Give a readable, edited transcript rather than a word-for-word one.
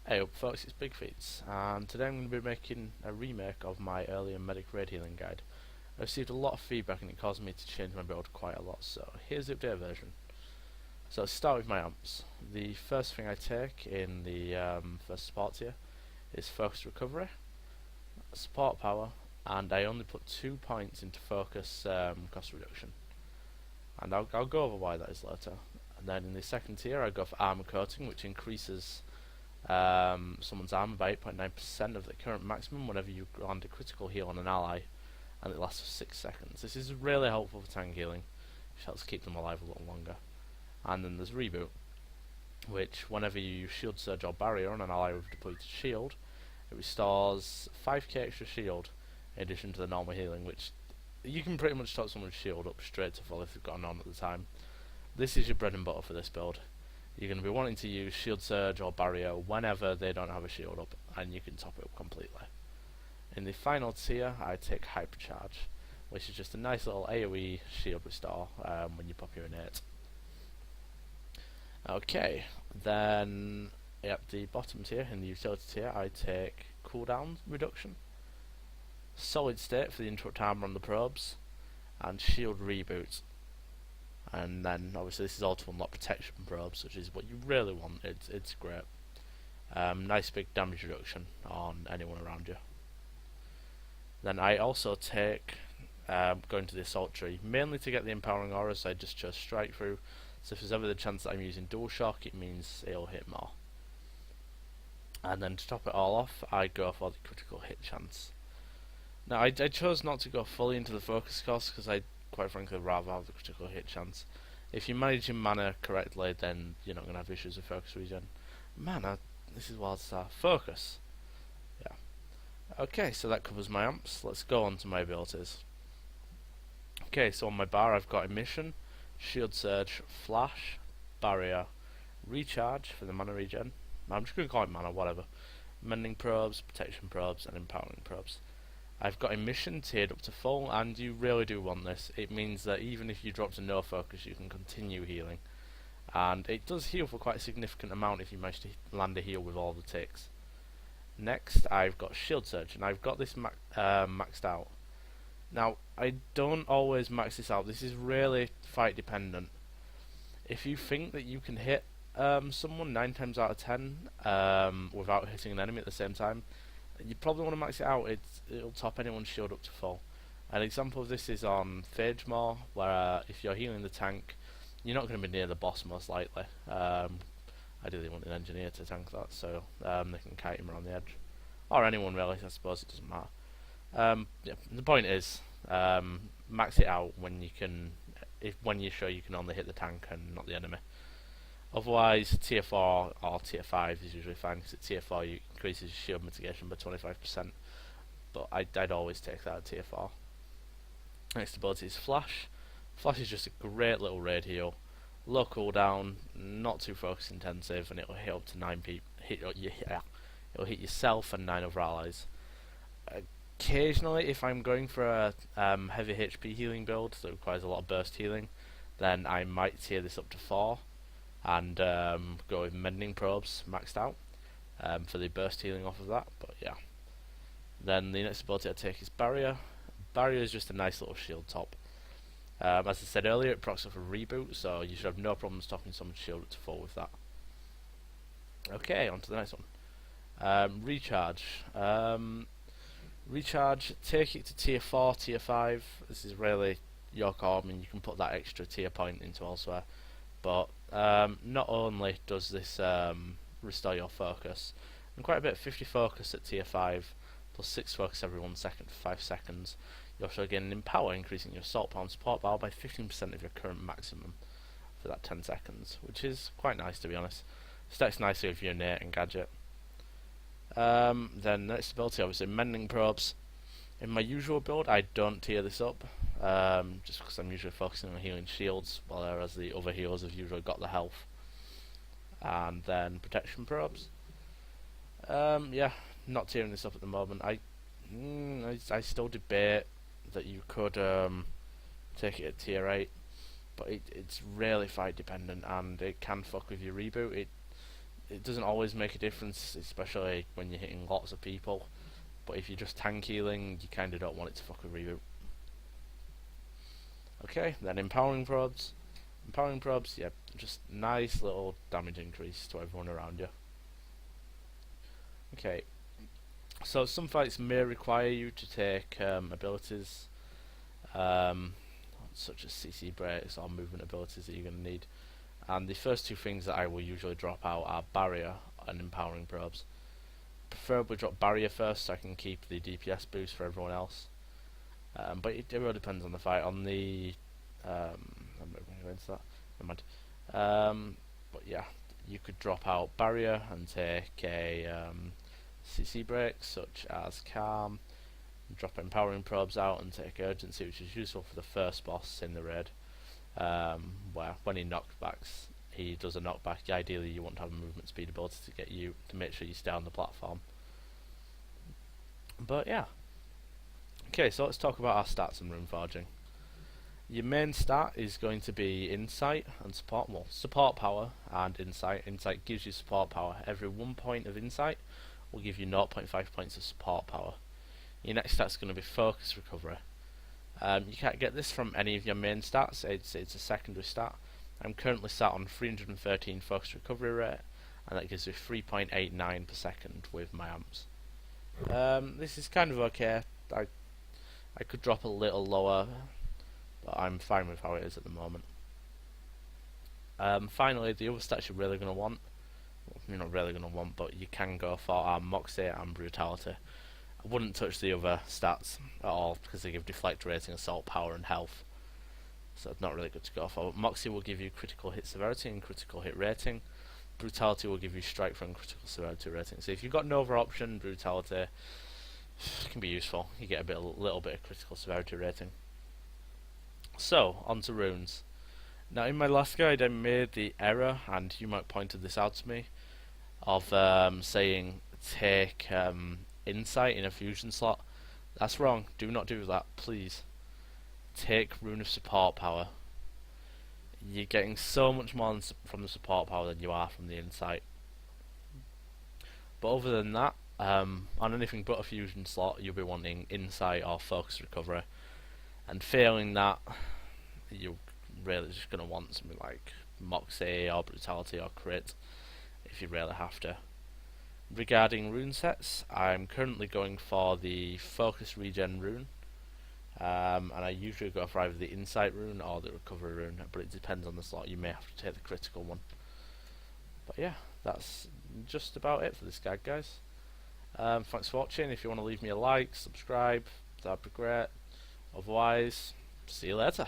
Hey up folks, it's Bigfeets, and today I'm going to be making a remake of my earlier medic raid healing guide. I received a lot of feedback and it caused me to change my build quite a lot, so here's the updated version. So let's start with my amps. The first thing I take in the first support tier is focus recovery, support power, and I only put 2 points into focus cost reduction. And I'll go over why that is later. And then in the second tier I go for armor coating, which increases someone's armor by 8.9% of the current maximum whenever you land a critical heal on an ally, and it lasts for 6 seconds. This is really helpful for tank healing, which helps keep them alive a little longer. And then there's Reboot, which whenever you use Shield Surge or Barrier on an ally with depleted shield, it restores 5k extra shield in addition to the normal healing, which you can pretty much top someone's shield up straight to full if they've got an on at the time. This is your bread and butter for this build. You're going to be wanting to use Shield Surge or Barrier whenever they don't have a shield up, and you can top it up completely. In the final tier, I take Hypercharge, which is just a nice little AoE shield restore when you pop your innate. Okay, then at the bottom tier, in the utility tier, I take cooldown reduction, Solid State for the interrupt armor on the probes, and Shield Reboot. And then obviously this is all to unlock protection probes, which is what you really want. It's great. Nice big damage reduction on anyone around you. Then I also take going to the assault tree, mainly to get the empowering auras. I just chose strike through, so if there's ever the chance that I'm using dual shock, it means it'll hit more. And then to top it all off, I go for the critical hit chance. Now I chose not to go fully into the focus cost because I quite frankly rather have the critical hit chance. If you manage your mana correctly, then you're not going to have issues with focus regen. Mana, this is wild stuff. Focus. Yeah. Okay, so that covers my amps. Let's go on to my abilities. Okay, so on my bar I've got Emission, Shield Surge, Flash, Barrier, Recharge for the mana regen. I'm just going to call it mana, whatever. Mending probes, protection probes, and empowering probes. I've got Emission tiered up to full, and you really do want this. It means that even if you drop to no focus, you can continue healing. And it does heal for quite a significant amount if you manage to land a heal with all the ticks. Next, I've got Shield Surge, and I've got this maxed out. Now, I don't always max this out. This is really fight dependent. If you think that you can hit someone 9 times out of 10 without hitting an enemy at the same time, you probably want to max it out. It'll top anyone's shield up to full. An example of this is on Phage Maw, where if you're healing the tank, you're not going to be near the boss most likely. Ideally you want an engineer to tank that, so they can kite him around the edge. Or anyone really, I suppose, it doesn't matter. Yeah, the point is, max it out when you can, when you're sure you can only hit the tank and not the enemy. Otherwise, tier 4 or tier 5 is usually fine, because at tier 4 you increases your shield mitigation by 25%, but I'd always take that at tier 4. Next ability is Flash. Flash is just a great little raid heal, low cooldown, not too focus intensive, and it'll hit up to 9 people. It'll hit yourself and 9 other allies. Occasionally, if I'm going for a heavy HP healing build that requires a lot of burst healing, then I might tier this up to 4. And go with Mending Probes maxed out for the burst healing off of that, but yeah. Then the next ability I take is Barrier. Barrier is just a nice little shield top. As I said earlier, it procs up a Reboot, so you should have no problem stopping someone's shield to full with that. Okay, on to the next one. Recharge. Recharge, take it to tier 4, tier 5. This is really your call. I mean, you can put that extra tier point into elsewhere. But not only does this restore your focus, and quite a bit, 50 focus at tier 5, plus 6 focus every 1 second for 5 seconds. You're also getting Empower, increasing your assault power and support power by 15% of your current maximum for that 10 seconds, which is quite nice, to be honest. Stacks nicely with your innate and gadget. Then next ability, obviously Mending Probes. In my usual build, I don't tier this up, just because I'm usually focusing on healing shields, whereas the other healers have usually got the health. And then Protection Probes. Yeah, not tiering this up at the moment. I still debate that you could take it at tier 8, but it's really fight dependent, and it can fuck with your reboot. it doesn't always make a difference, especially when you're hitting lots of people. But if you're just tank healing, you kind of don't want it to fucking reboot. Okay, then empowering probes. Empowering probes, yeah, just nice little damage increase to everyone around you. Okay, so some fights may require you to take abilities, such as CC breaks or movement abilities that you're going to need. And the first two things that I will usually drop out are barrier and empowering probes. Preferably drop barrier first so I can keep the DPS boost for everyone else. But it really depends on the fight. On the I'm not going to go into that. Never mind. But yeah, you could drop out barrier and take a CC break such as calm. Drop empowering probes out and take urgency, which is useful for the first boss in the raid. Where when he knockbacks, he does a knockback. Ideally, you want to have a movement speed ability to get you to make sure you stay on the platform. But yeah. Okay, so let's talk about our stats in rune forging. Your main stat is going to be insight and support. Well, support power and insight. Insight gives you support power. Every 1 point of insight will give you 0.5 points of support power. Your next stat is going to be focus recovery. You can't get this from any of your main stats. It's a secondary stat. I'm currently sat on 313 focus recovery rate, and that gives me 3.89 per second with my amps. This is kind of okay. I could drop a little lower, but I'm fine with how it is at the moment. Finally, the other stats you're really going to want, well, you're not really going to want, but you can go for are Moxie and Brutality. I wouldn't touch the other stats at all because they give deflect rating, assault power and health, so it's not really good to go for. But Moxie will give you critical hit severity and critical hit rating. Brutality will give you strike for and critical severity rating. So if you've got no other option, Brutality can be useful. You get a little bit of critical severity rating. So, on to runes. Now in my last guide I made the error, and you might pointed this out to me, of saying take insight in a fusion slot. That's wrong. Do not do that, please. Take rune of support power. You're getting so much more from the support power than you are from the insight. But other than that, on anything but a fusion slot, you'll be wanting insight or focus recovery. And failing that, you're really just going to want something like Moxie or Brutality or Crit if you really have to. Regarding rune sets, I'm currently going for the Focus Regen rune, and I usually go for either the Insight rune or the Recovery rune, but it depends on the slot. You may have to take the critical one. But yeah, that's just about it for this guide, guys. Thanks for watching. If you want to leave me a like, subscribe, that'd be great. Otherwise, see you later.